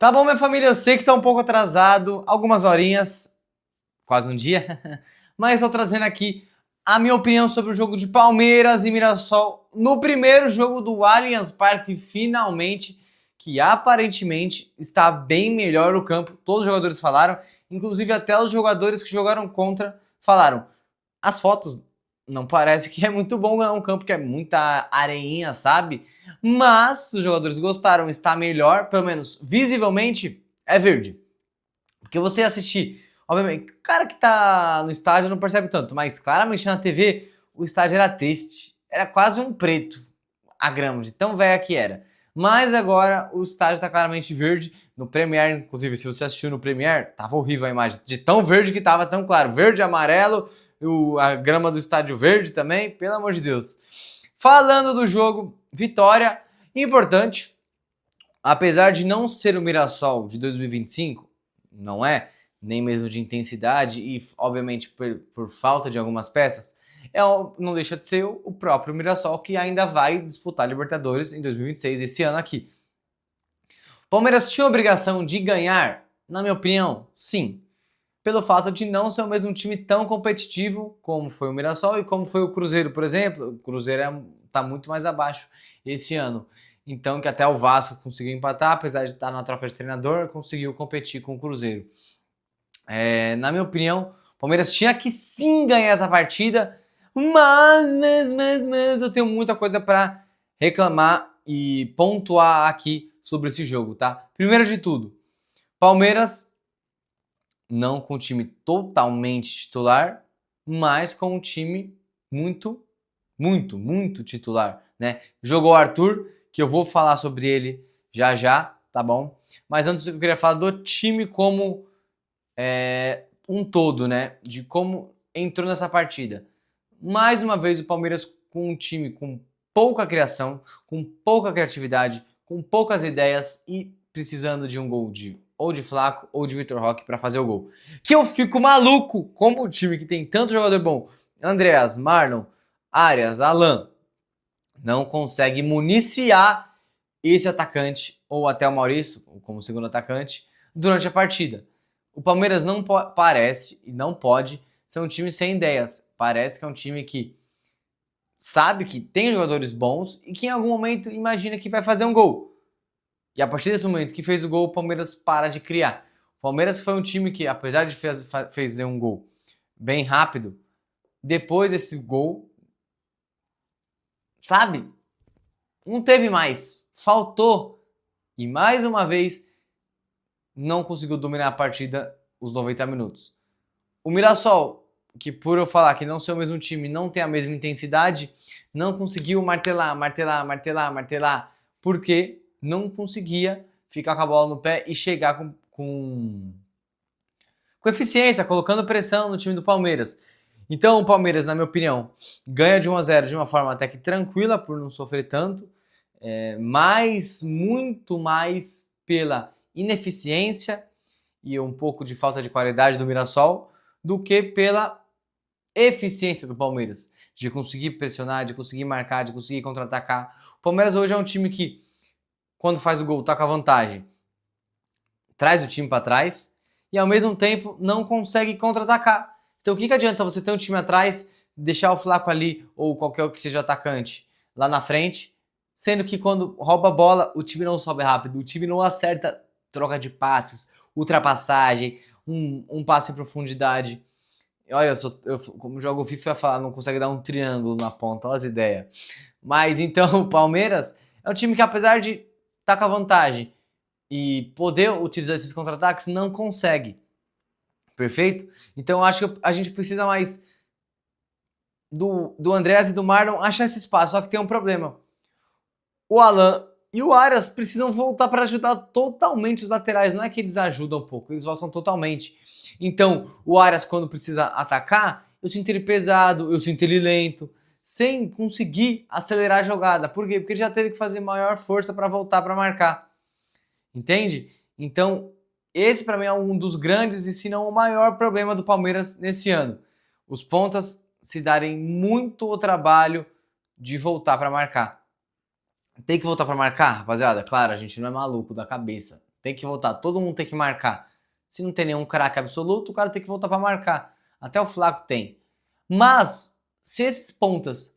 Tá bom, minha família, eu sei que tá um pouco atrasado, algumas horinhas, quase um dia, mas tô trazendo aqui a minha opinião sobre o jogo de Palmeiras e Mirassol no primeiro jogo do Allianz Parque, finalmente, que aparentemente está bem melhor o campo. Todos os jogadores falaram, inclusive até os jogadores que jogaram contra falaram. As fotos não parece que é muito bom, é um campo que é muita areinha, sabe? Mas os jogadores gostaram, está melhor, pelo menos visivelmente, é verde. Porque você assistir, obviamente, o cara que tá no estádio não percebe tanto, mas claramente na TV o estádio era triste. Era quase um preto a grama, de tão velha que era. Mas agora o estádio está claramente verde. No Premiere, inclusive, se você assistiu no Premiere, tava horrível a imagem, de tão verde que tava, tão claro. Verde, amarelo, a grama do estádio verde também, pelo amor de Deus. Falando do jogo, vitória importante. Apesar de não ser o Mirassol de 2025, não é, nem mesmo de intensidade e, obviamente, por falta de algumas peças, não deixa de ser o próprio Mirassol que ainda vai disputar Libertadores em 2026, esse ano aqui. O Palmeiras tinha a obrigação de ganhar? Na minha opinião, sim. Pelo fato de não ser o mesmo time tão competitivo como foi o Mirassol e como foi o Cruzeiro, por exemplo. O Cruzeiro está muito mais abaixo esse ano. Então, que até o Vasco conseguiu empatar, apesar de estar na troca de treinador, conseguiu competir com o Cruzeiro. Na minha opinião, o Palmeiras tinha que sim ganhar essa partida, mas eu tenho muita coisa para reclamar e pontuar aqui sobre esse jogo, tá? Primeiro de tudo, Palmeiras não com o time totalmente titular, mas com um time muito titular, né? Jogou o Arthur, que eu vou falar sobre ele já, tá bom? Mas antes eu queria falar do time como um todo, né? De como entrou nessa partida. Mais uma vez o Palmeiras com um time com pouca criação, com pouca criatividade, com poucas ideias e precisando de um gol ou de Flaco ou de Vitor Roque para fazer o gol. Que eu fico maluco como o time que tem tanto jogador bom, Andreas, Marlon, Arias, Alan, não consegue municiar esse atacante, ou até o Maurício, como segundo atacante, durante a partida. O Palmeiras não parece e não pode ser um time sem ideias. Parece que é um time que sabe que tem jogadores bons e que em algum momento imagina que vai fazer um gol. E a partir desse momento que fez o gol, o Palmeiras para de criar. O Palmeiras foi um time que, apesar de fazer um gol bem rápido, depois desse gol, sabe? Não teve mais. Faltou. E mais uma vez, não conseguiu dominar a partida os 90 minutos. O Mirassol, que por eu falar que não ser o mesmo time, não tem a mesma intensidade, não conseguiu martelar, porque não conseguia ficar com a bola no pé e chegar com eficiência, colocando pressão no time do Palmeiras. Então o Palmeiras, na minha opinião, ganha de 1-0 de uma forma até que tranquila, por não sofrer tanto, mas muito mais pela ineficiência e um pouco de falta de qualidade do Mirassol do que pela eficiência do Palmeiras, de conseguir pressionar, de conseguir marcar, de conseguir contra-atacar. O Palmeiras hoje é um time que, quando faz o gol, tá com a vantagem, traz o time para trás e ao mesmo tempo não consegue contra-atacar. Então o que adianta você ter um time atrás, deixar o Flaco ali ou qualquer que seja atacante lá na frente, sendo que quando rouba a bola, o time não sobe rápido, o time não acerta troca de passes, ultrapassagem, um passe em profundidade. Olha, como jogo FIFA, eu ia falar, não consegue dar um triângulo na ponta, olha as ideias. Mas então o Palmeiras é um time que, apesar de estar com a vantagem e poder utilizar esses contra-ataques, não consegue. Perfeito? Então eu acho que a gente precisa mais do Andrés e do Marlon achar esse espaço. Só que tem um problema. O Alan e o Arias precisam voltar para ajudar totalmente os laterais. Não é que eles ajudam um pouco, eles voltam totalmente. Então, o Arias, quando precisa atacar, eu sinto ele pesado, eu sinto ele lento, sem conseguir acelerar a jogada. Por quê? Porque ele já teve que fazer maior força para voltar para marcar. Entende? Então, esse para mim é um dos grandes e se não o maior problema do Palmeiras nesse ano. Os pontas se darem muito o trabalho de voltar para marcar. Tem que voltar para marcar, rapaziada? Claro, a gente não é maluco da cabeça. Tem que voltar. Todo mundo tem que marcar. Se não tem nenhum craque absoluto, o cara tem que voltar para marcar. Até o Flaco tem. Mas, se esses pontas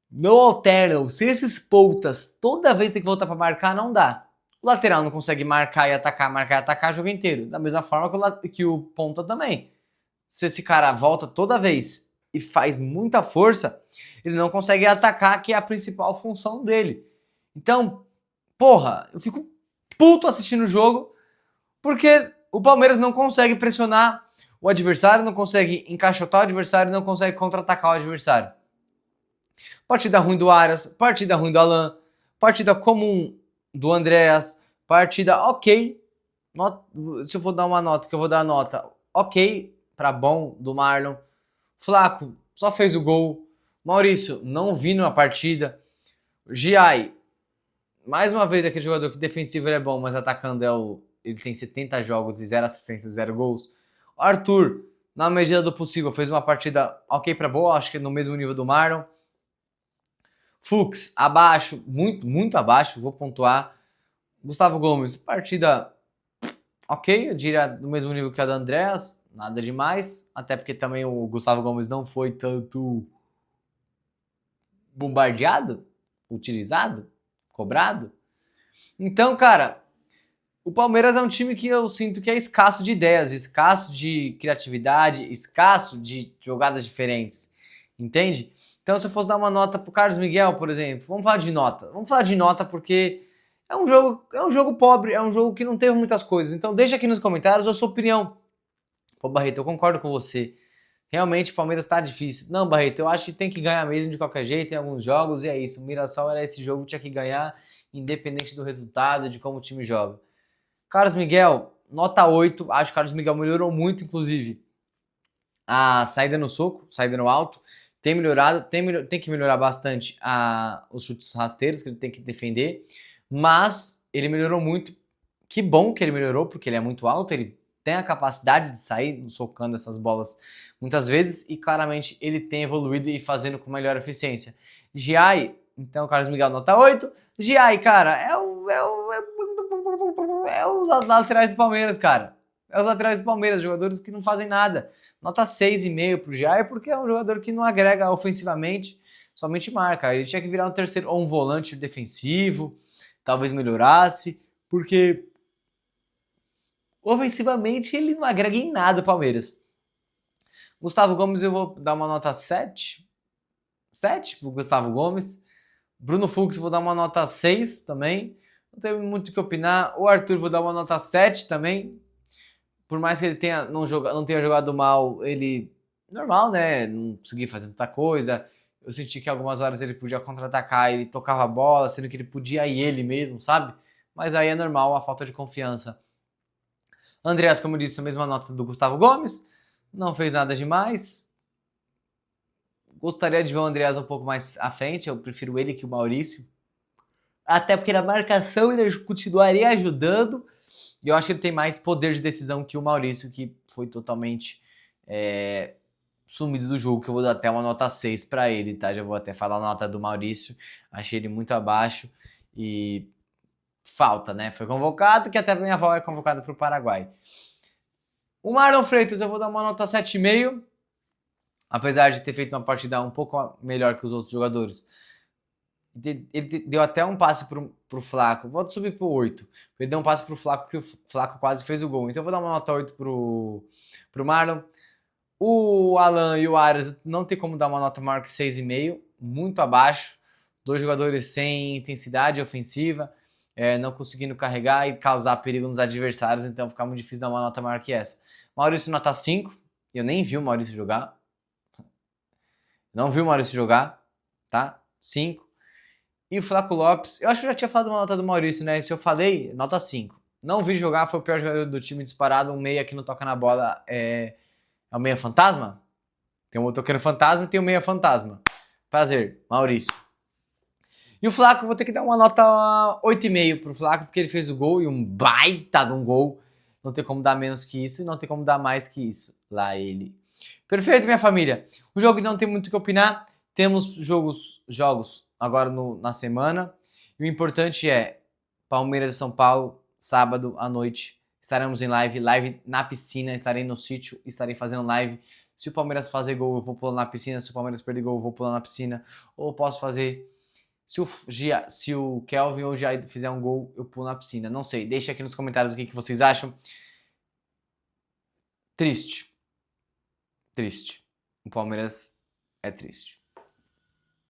não alternam, se esses pontas toda vez tem que voltar para marcar, não dá. O lateral não consegue marcar e atacar o jogo inteiro. Da mesma forma que o ponta também. Se esse cara volta toda vez e faz muita força, ele não consegue atacar, que é a principal função dele. Então, porra, eu fico puto assistindo o jogo, porque o Palmeiras não consegue pressionar o adversário, não consegue encaixotar o adversário, não consegue contra-atacar o adversário. Partida ruim do Arias, partida ruim do Alan, partida comum do Andreas, partida ok. Se eu for dar uma nota, que eu vou dar a nota ok para bom do Marlon. Flaco só fez o gol. Maurício não vi numa partida. Giai, mais uma vez aquele jogador que defensivo ele é bom, mas atacando ele tem 70 jogos e 0 assistências, 0 gols. O Arthur, na medida do possível, fez uma partida ok para boa, acho que no mesmo nível do Marlon. Fux, abaixo, muito abaixo, vou pontuar. Gustavo Gomes, partida ok, eu diria no mesmo nível que a da Andreas, nada demais, até porque também o Gustavo Gomes não foi tanto bombardeado, utilizado, cobrado. Então, cara, o Palmeiras é um time que eu sinto que é escasso de ideias, escasso de criatividade, escasso de jogadas diferentes, entende? Então, se eu fosse dar uma nota pro Carlos Miguel, por exemplo, vamos falar de nota. Vamos falar de nota porque é um jogo pobre, é um jogo que não teve muitas coisas. Então, deixa aqui nos comentários a sua opinião. Pô, Barreto, eu concordo com você. Realmente o Palmeiras tá difícil. Não, Barreto, eu acho que tem que ganhar mesmo de qualquer jeito em alguns jogos e é isso. O Mirassol era esse jogo, tinha que ganhar, independente do resultado, de como o time joga. Carlos Miguel, nota 8. Acho que o Carlos Miguel melhorou muito, inclusive. A saída no soco, saída no alto. Tem melhorado, tem que melhorar bastante os chutes rasteiros, que ele tem que defender. Mas ele melhorou muito. Que bom que ele melhorou, porque ele é muito alto, ele tem a capacidade de sair socando essas bolas muitas vezes e claramente ele tem evoluído e fazendo com melhor eficiência. Giai, então Carlos Miguel nota 8. Giai, cara, é os laterais do Palmeiras, cara. É os laterais do Palmeiras, jogadores que não fazem nada. Nota 6,5 pro Giai, porque é um jogador que não agrega ofensivamente, somente marca. Ele tinha que virar um terceiro ou um volante defensivo, talvez melhorasse, porque ofensivamente ele não agrega em nada o Palmeiras. Gustavo Gomes eu vou dar uma nota 7. 7 pro Gustavo Gomes. Bruno Fux vou dar uma nota 6 também. Não tem muito o que opinar. O Arthur vou dar uma nota 7 também. Por mais que ele não tenha jogado mal, ele... Normal, né? Não conseguia fazer tanta coisa. Eu senti que algumas horas ele podia contra-atacar, ele tocava a bola, sendo que ele podia ir ele mesmo, sabe? Mas aí é normal a falta de confiança. Andreas, como eu disse, a mesma nota do Gustavo Gomes. Não fez nada demais. Gostaria de ver o Andreas um pouco mais à frente. Eu prefiro ele que o Maurício. Até porque na marcação ele continuaria ajudando. E eu acho que ele tem mais poder de decisão que o Maurício, que foi totalmente sumido do jogo. Que eu vou dar até uma nota 6 para ele, tá? Já vou até falar a nota do Maurício. Achei ele muito abaixo. E falta, né? Foi convocado, que até minha avó é convocada para o Paraguai. O Marlon Freitas eu vou dar uma nota 7,5. Apesar de ter feito uma partida um pouco melhor que os outros jogadores. Ele deu até um passe pro Flaco. Vou subir pro 8. Ele deu um passe pro Flaco, que o Flaco quase fez o gol. Então eu vou dar uma nota 8 pro Marlon. O Alan e o Arias não tem como dar uma nota maior que 6,5. Muito abaixo. Dois jogadores sem intensidade ofensiva. Não conseguindo carregar e causar perigo nos adversários. Então fica muito difícil dar uma nota maior que essa. Maurício nota 5. Eu nem vi o Maurício jogar. Não vi o Maurício jogar, tá? 5. E o Flaco Lopes, eu acho que eu já tinha falado uma nota do Maurício, né? Se eu falei, nota 5. Não vi jogar, foi o pior jogador do time disparado. Um meia que não toca na bola é o meia fantasma? Tem um motoqueiro fantasma e tem o meia fantasma. Prazer, Maurício. E o Flaco, vou ter que dar uma nota 8,5 pro Flaco, porque ele fez o gol e um baita de um gol. Não tem como dar menos que isso e não tem como dar mais que isso. Lá ele. Perfeito, minha família. O jogo não tem muito o que opinar. Temos jogos agora na semana. E o importante é Palmeiras e São Paulo sábado à noite, estaremos em live na piscina, estarei no sítio, estarei fazendo live. Se o Palmeiras fazer gol, eu vou pular na piscina. Se o Palmeiras perder gol, eu vou pular na piscina. Ou posso fazer... Se o Kelvin ou o Jair fizer um gol, eu pulo na piscina. Não sei, deixa aqui nos comentários o que vocês acham. Triste. Triste. O Palmeiras é triste.